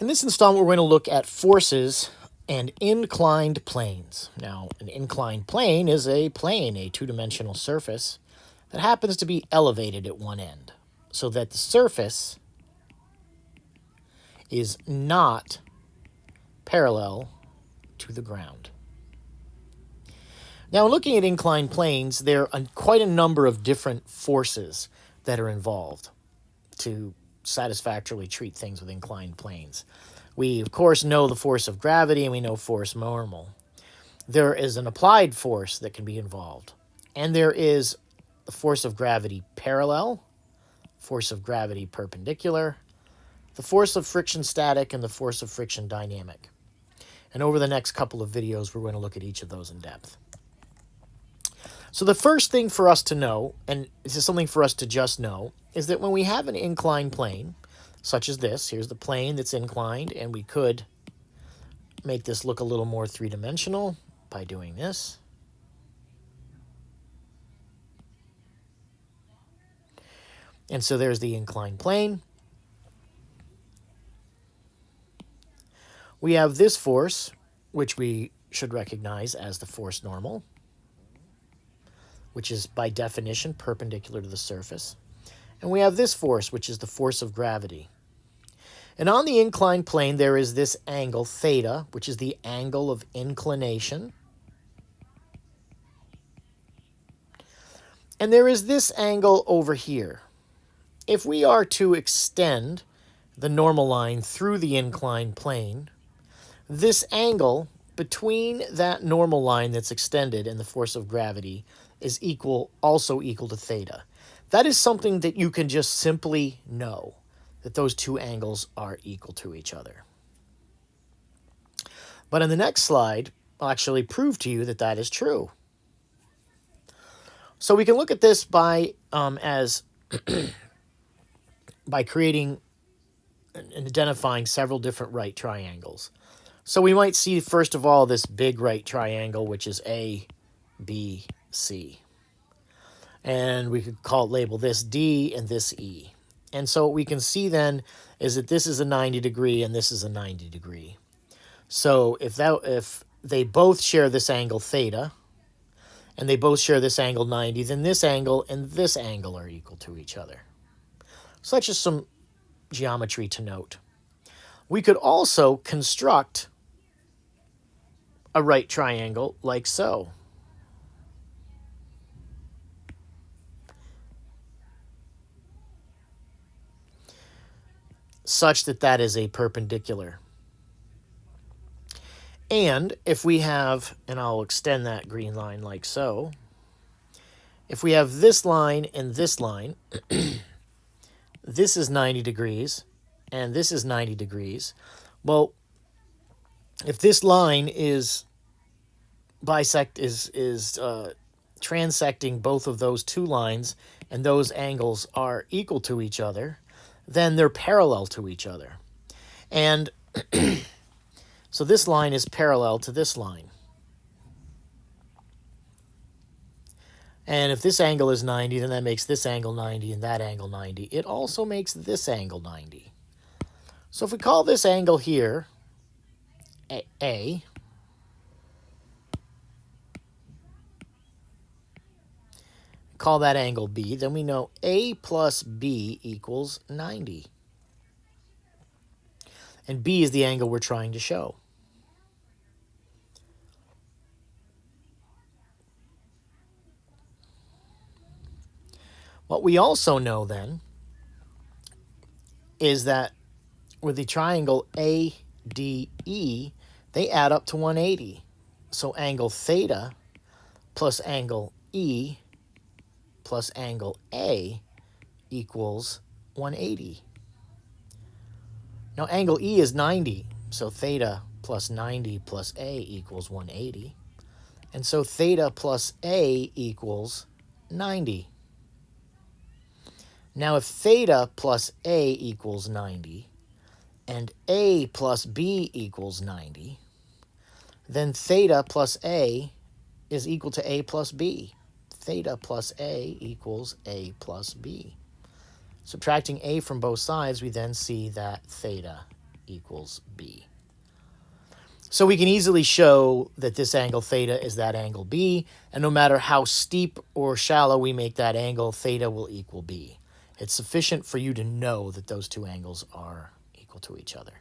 In this installment, we're going to look at forces and inclined planes. Now, an inclined plane is a plane, a two-dimensional surface that happens to be elevated at one end, so that the surface is not parallel to the ground. Now, looking at inclined planes, there are quite a number of different forces that are involved to satisfactorily treat things with inclined planes. We, of course, know the force of gravity, and we know force normal. There is an applied force that can be involved, and there is the force of gravity parallel, force of gravity perpendicular, the force of friction static, and the force of friction dynamic. And over the next couple of videos, we're going to look at each of those in depth. So the first thing for us to know, and this is something for us to just know, is that when we have an inclined plane, such as this, here's the plane that's inclined, and we could make this look a little more three-dimensional by doing this. And so there's the inclined plane. We have this force, which we should recognize as the force normal, which is by definition perpendicular to the surface. And we have this force, which is the force of gravity. And on the inclined plane, there is this angle, theta, which is the angle of inclination. And there is this angle over here. If we are to extend the normal line through the inclined plane, this angle between that normal line that's extended and the force of gravity is also equal to theta. That is something that you can just simply know, that those two angles are equal to each other. But in the next slide, I'll actually prove to you that that is true. So we can look at this by by creating and identifying several different right triangles. So we might see, first of all, this big right triangle, which is A, B, C. And we could label this D and this E. And so what we can see then is that this is a 90 degree and this is a 90 degree. So if they both share this angle theta, and they both share this angle 90, then this angle and this angle are equal to each other. So that's just some geometry to note. We could also construct a right triangle like so. Such that that is a perpendicular. And if we have, and I'll extend that green line like so, if we have this line and this line, this is 90 degrees, and this is 90 degrees. Well, if this line is transecting both of those two lines, and those angles are equal to each other, then they're parallel to each other. And so this line is parallel to this line. And if this angle is 90, then that makes this angle 90 and that angle 90. It also makes this angle 90. So if we call this angle here A, call that angle B, then we know A plus B equals 90. And B is the angle we're trying to show. What we also know then is that with the triangle ADE, they add up to 180. So angle theta plus angle E plus angle A equals 180. Now angle E is 90, so theta plus 90 plus A equals 180. And so theta plus A equals 90. Now if theta plus A equals 90 and A plus B equals 90, then theta plus A is equal to A plus B. Theta plus A equals A plus B. Subtracting A from both sides, we then see that theta equals B. So we can easily show that this angle theta is that angle B, and no matter how steep or shallow we make that angle, theta will equal B. It's sufficient for you to know that those two angles are equal to each other.